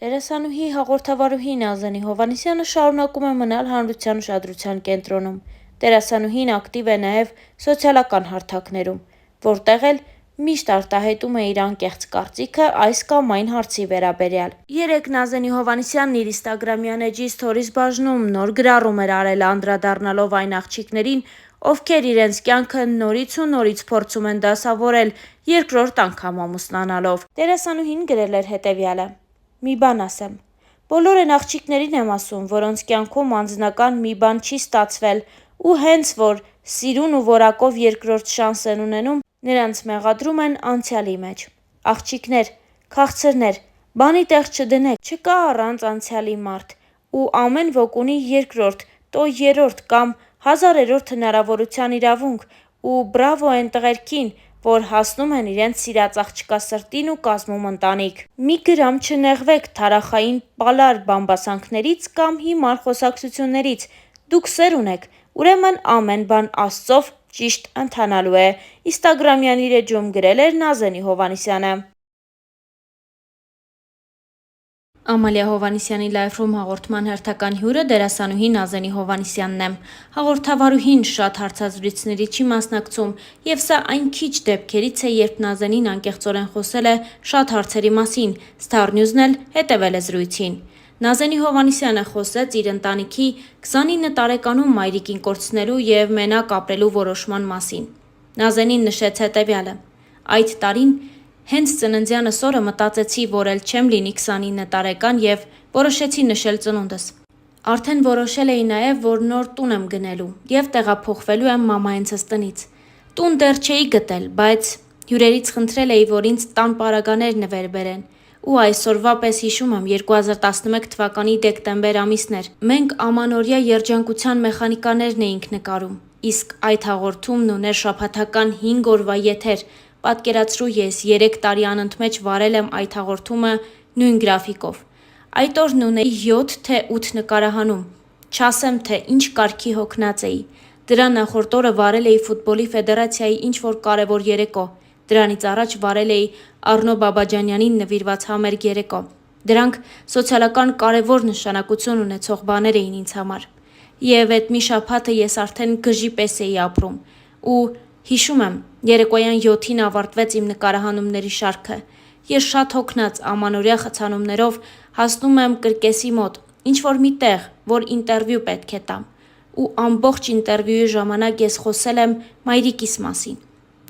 Դերասանուհի հաղորդավարուհի Նազենի Հովհաննիսյանը շարունակում է մնալ հանրության ուշադրության կենտրոնում։ Դերասանուհին ակտիվ է նաև սոցիալական հարթակներում, որտեղ էլ միշտ արտահայտում է իր անկեղծ կարծիքը այս կամ այն հարցի վերաբերյալ։ Երեկ Նազենի Հովհաննիսյանն իր ինստագրամյան էջի սթորիս բաժնում նոր գրառում էր արել, անդրադառնալով այն աղջիկներին, ովքեր իրենց կյանքը նորից ու նորից փորձում են դասավորել երկրորդ անգամ ամուսնանալով։ Դերասանուհին գրել էր հետևյալը. «Մի բան ասեմ. բոլոր այն աղջիկներին եմ ասում, որոնց կյանքում անձնական մի բան չի ստացվել ու հենց որ սիրուն ու որակով երկրորդ շանս են ունենում, նրանց մեղադրում են անցյալի մեջ։ Աղջիկներ, քաղցրներ, բանի տեղ չդնեք, չկա առանց անցյալի մարդ, ու ամեն ոք ունի երկրորդ, տո երրորդ կամ հազարերորդ հնարավորության իրավունք, ու բրավո այն տղերքին, որ հասնում են իրենց սիրած աղջկա սրտին ու կազմում ընտանիք։ Մի գրամ չնեղվեք թարախային պալար բամբասանքներից կամ հիմար խոսակցություններից, դուք սեր ունեք, ուրեմն ամեն բան Աստծով ճիշտ ընթանալու է», ինստագրամյան իր էջում գրել էր Նազենի Հովհաննիսյանը։ Ամալիա Հովհաննիսյանի Live-room հաղորդման հերթական հյուրը դերասանուհի Նազենի Հովհաննիսյանն է։ Հաղորդավարուհին շատ հարցազրույցների չի մասնակցում, եւ սա այն քիչ դեպքերից է, երբ Նազենին անկեղծորեն խոսել է շատ հարցերի մասին, Star News-ն էլ հետևել է զրույցին։ Նազենի Հովհաննիսյանը խոսեց իր ընտանիքի 29 տարեկանում մայրիկին կորցնելու եւ մենակ ապրելու որոշման մասին։ Նազենին նշեց հետևյալը. «Այդ տարին հենց ծննդյանս օրը մտածեցի, որ էլ չեմ լինի 29 տարեկան եւ որոշեցի նշել ծնունդս։ Արդեն որոշել էի նաեւ, որ նոր տուն եմ գնելու եւ տեղափոխվելու եմ մամայինցս տնից։ Տուն դեռ չէի գտել, բայց հյուրերից խնդրել էի, որ ինձ տան պարագաներ նվեր բերեն։ Ու այսօրվա պես հիշում եմ 2011 թվականի դեկտեմբեր ամիսն էր։ Մենք ամանորյա երջանկության մեխանիկաներն էինք նկարում, իսկ այդ հաղորդումն ուներ շաբաթական 5 օրվա եթեր։ Պատկերացրու ես 3 տարի անընդմեջ վարել եմ այդ հաղորդումը նույն գրաֆիկով։ Այդ օրն ունեի 7 թե 8 նկարահանում։ Չասեմ, թե ինչ կարգի հոգնած էի։ Դրա նախորդ օրը վարել էի ֆուտբոլի ֆեդերացիայի ինչ-որ կարևոր երեկո։ Դրանից առաջ վարել էի Առնո Բաբաջանյանին նվիրված համերգ երեկո։ Դրանք սոցիալական կարևոր նշանակություն ունեցող բաներ էին ինձ համար։ Եվ այդ մի շաբաթը ես արդեն գժի պես էի ապրում։ Ու հիշում եմ, երեկոյան 7-ին ավարտվեց իմ նկարահանումների շարքը։ Ես շատ հոգնած ամանորյա խցանումներով հասնում եմ կրկեսի մոտ, ինչ-որ մի տեղ, որ ինտերվյու պետք է տամ։ Ու ամբողջ ինտերվյուի ժամանակ ես խոսել եմ մայրիկիս մասին։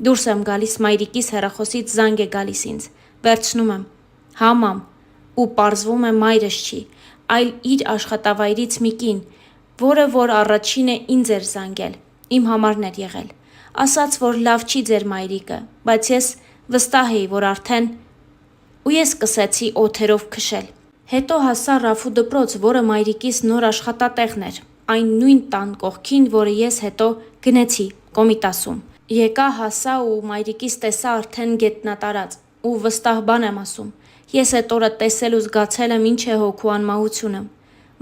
Դուրս եմ գալիս մայրիկիս հեռախոսից զանգ է գալիս ինձ։ Վերցնում եմ. «Հա մամ», ու պարզվում է մայրս չի, այլ իր աշխատավայրից մի կին, որը որ առաջինն է ինձ էր զանգել, իմ համարն էր եղել։ Ասաց, որ լավ չի ձեր մայրիկը, բայց ես վստահ էի, որ արդեն… Ու ես սկսեցի օթերով քշել։ Հետո հասա Ռաֆու դպրոց, որը մայրիկիս նոր աշխատատեղն էր, այն նույն տան կողքին, որը ես հետո գնեցի Կոմիտասում։ Եկա հասա ու մայրիկիս տեսա արդեն գետնատարած, ու վստահ բան եմ ասում, ես այդ օրը տեսել ու զգացել եմ ինչ է հոգու անմահությունը։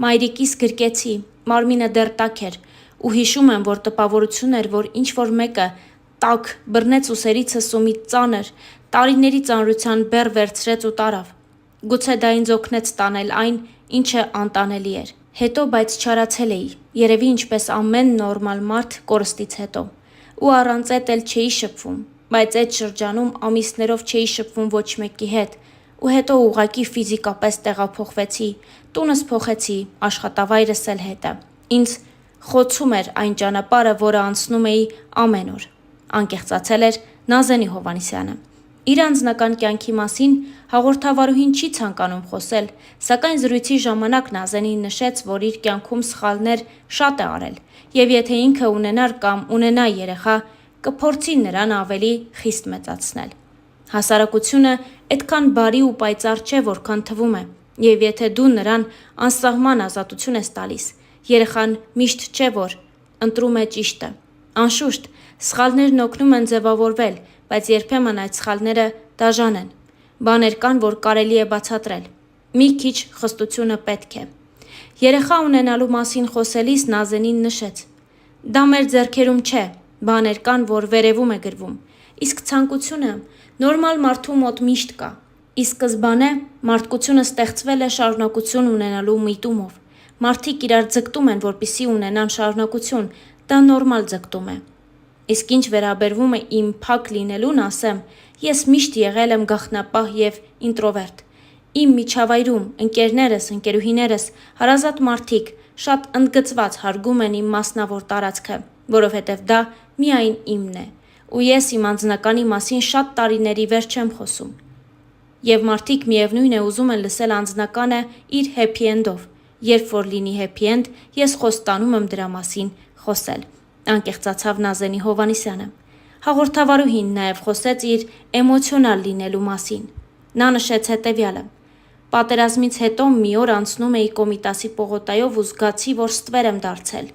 Մայրիկիս գրկեցի, մարմինը դեռ տաք էր, ու հիշում եմ, որ տպավորություն էր, որ ինչ-որ մեկը տաք բռնեց ուսերիցս ու մի ծանր, տարիների ծանրության բեռ վերցրեց ու տարավ։ Գուցե դա ինձ օգնեց տանել այն, ինչը անտանելի էր։ Հետո բայց չարացել էի, երևի ինչպես ամեն նորմալ մարդ կորստից հետո։ Ու առանց էդ էլ չէի շփվում, բայց այդ շրջանում ամիսներով չէի շփվում ոչ մեկի հետ, ու հետո ուղղակի ֆիզիկապես տեղափոխվեցի, տունս փոխեցի, աշխատավայրս էլ հետը։ Ինձ խոցում էր այն ճանապարհը, որը անցնում էի ամեն օր։ Անկեղծացել էր Նազենի Հովհաննիսյանը։ Իր անձնական կյանքի մասին հաղորդավարուհին չի ցանկանում խոսել, սակայն զրույցի ժամանակ Նազենին նշեց, որ իր կյանքում սխալներ շատ է արել, եւ եթե ինքը ունենար կամ ունենա երեխա, կփորձի նրան ավելի խիստ մեծացնել։ Հասարակությունը այդքան բարի ու պայծառ չէ, որքան թվում է, եւ եթե դու նրան անսահման ազատություն ես տալիս, երեխան միշտ չէ, որ ընտրում է ճիշտը։ Անշուշտ, սխալներն օգնում են ձևավորվել, բայց երբեմն այդ սխալները դաժան են։ Բաներ կան, որ կարելի է բացատրել։ Մի քիչ խստությունը պետք է։ Երեխա ունենալու մասին խոսելիս Նազենին նշեց. «Դա մեր ձեռքերում չէ, բաներ կան, որ վերևում է գրվում, իսկ ցանկությունը նորմալ մարդու մոտ միշտ կա։ Ի սկզբանե մարդկությունը ստեղծվել է շարունակություն ունենալու միտումով։ Մարդիկ իրար ձգտում են, որպեսզի ունենան շարունակություն, դա նորմալ ձգտում է։ Իսկ ինչ վերաբերվում է իմ փակ լինելուն, ասեմ, ես միշտ եղել եմ գաղտնապահ եւ ինտրովերտ։ Իմ միջավայրում ընկերներս, ընկերուհիներս, հարազատ մարդիկ շատ ընդգծված հարգում են իմ մասնավոր տարածքը, որովհետև դա միայն իմն է, ու ես իմ անձնականի մասին շատ տարիների վեր չեմ խոսում։ Եվ մարդիկ միևնույն է ուզում են լսել անձնականը իր happy end-ով, երբ որ լինի happy end, ես խոստանում եմ դրա մասին խոսել, անկեղծացավ Նազենի Հովհաննիսյանը։ Հաղորդավարուհին նաև խոսեց իր էմոցիոնալ լինելու մասին։ Նա նշեց հետևյալը. Պատերազմից հետո մի օր անցնում էի Կոմիտասի պողոտայով ու զգացի, որ ստվեր եմ դարձել։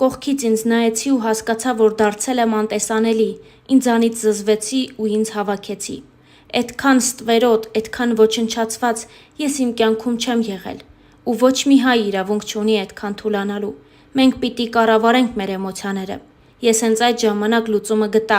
Կողքից ինձ նայեցի ու հասկացա, որ դարձել եմ անտեսանելի, ինձանից զզվեցի ու ինձ հավաքեցի։ Այդքան ստվերոտ, այդքան ոչնչացված ես իմ կյանքում չեմ եղել, ու ոչ մի հայ իրավունք չունի այդքան թուլանալու։ Մենք պիտի կառավարենք մեր էմոցիաները։ Ես հենց այդ ժամանակ լուծումը գտա,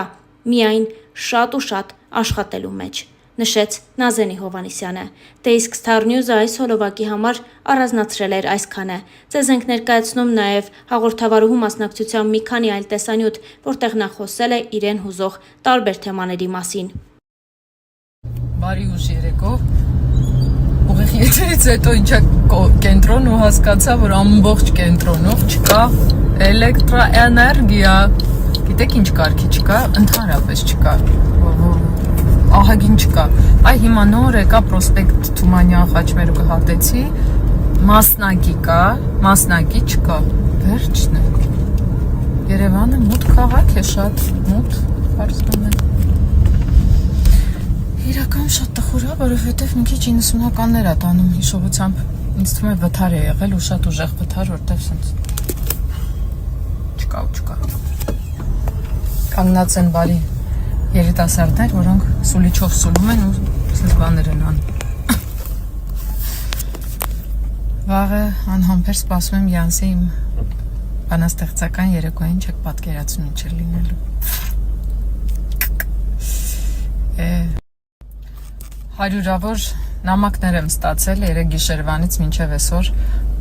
միայն շատ ու շատ աշխատելու մեջ, նշեց Նազենի Հովհաննիսյանը։ Դե իսկ Star News-ը այս հոլովակի համար առանձնացրել էր այսքանը։ Ձեզ ենք ներկայացնում նաև հաղորդավարուհու մասնակցությամբ մի քանի այլ տեսանյութ, որտեղ նա խոսել է իրեն հուզող տարբեր թեմաների մասին։ Բարի ուշ երեկո, ուղիղ եթերից հետո ինչա կենտրոն ու հասկացա, որ ամբողջ կենտրոնով չկա էլեկտրաէներգիա, գիտեք ինչ կարգի չկա, ընդհանրապես չկա, ահագին չկա, այ հիմա նոր եկա պրոսպեկտ Թումանյան Խաչմերուկը հատեցի, մասնակի կա, մասնակի չկա, վերջն է, Երևանը մութ քաղաք է շատ, մութ, պարզվում է, իրական շատ տխուր է, որովհետև մի քիչ 90-ականներ է տանում հիշողությամբ, ինձ թվում է վթար է եղել ու շատ ուժեղ վթար, որտև սենց չկա, կանգնած են բարի երիտասարդներ, որոնք սուլիչով սուլում են ու սենց բաներ են անում։ Վաղը անհամբեր սպասում եմ Յանսի իմ բանաստեղծական երեկոյին, չեք պատկերացնում ինչ է լինելու։ Հարյուրավոր նամակներ եմ ստացել երեկ գիշերվանից մինչև այսօր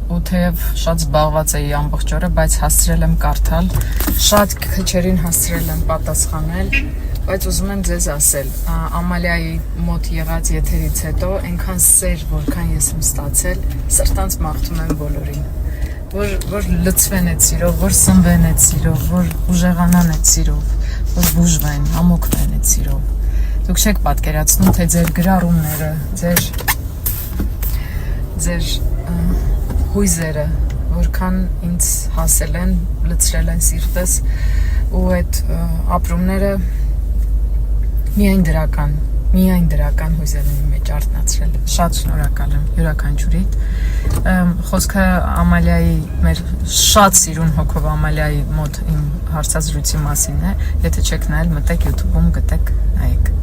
ու թեև շատ զբաղված էի ամբողջ օրը, բայց հասցրել եմ կարդալ, շատ քչերին հասցրել եմ պատասխանել, բայց ուզում եմ ձեզ ասել, Ամալիայի մոտ եղած եթերից հետո այնքան սեր, որքան ես եմ ստացել, սրտանց մաղթում եմ բոլորին, որ լցվեն այդ սիրով, որ սնվեն այդ սիրով, որ ուժեղանան այդ սիրով, որ բուժվեն, ամոքվեն այդ սիրով։ Դուք չեք պատկերացնում, թե ձեր գրառումները, ձեր հույզերը, որքան ինձ հասել են, լցրել են սիրտս ու այդ ապրումները միայն դրական հույզեր ունի մեջ արտնացրել։ Շատ շնորհակալ եմ յուրաքանչյուրիդ։ Խոսքը Ամալիայի, մեր շատ սիրուն հոգով Ամալիայի մոտ իմ հարցազրույցի մասին է։ Եթե չեք նայել, մտեք YouTube-ում, գտեք, նայեք։